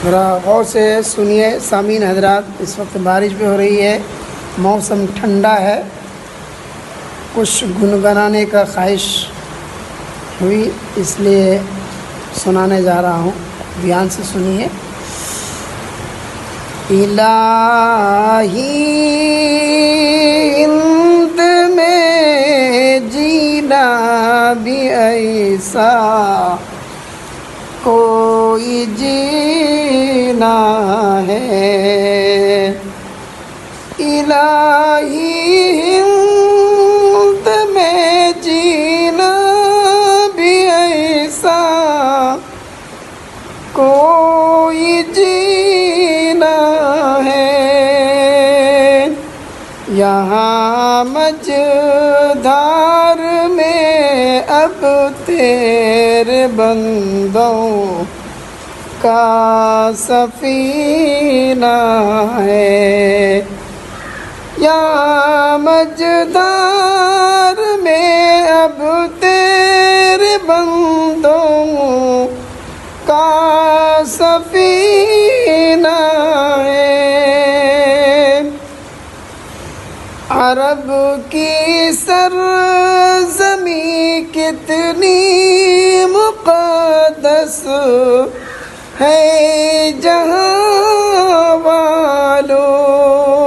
ذرا غور سے سنیے سامعین حضرات، اس وقت بارش بھی ہو رہی ہے، موسم ٹھنڈا ہے، کچھ گنگنانے کا خواہش ہوئی، اس لیے سنانے جا رہا ہوں، دھیان سے سنیے۔ الہی ہند میں جینا بھی ایسا کوئی جینا ہے، الہی ہند میں جینا بھی ایسا کوئی جینا ہے، یہاں مجدھار میں اب تیرے بندوں کا سفینہ ہے، یہاں مجدھار میں اب تیرے بندوں کا سفینہ ہے، عرب کی سرزمین کتنی مقدس ہے جہاں والوں،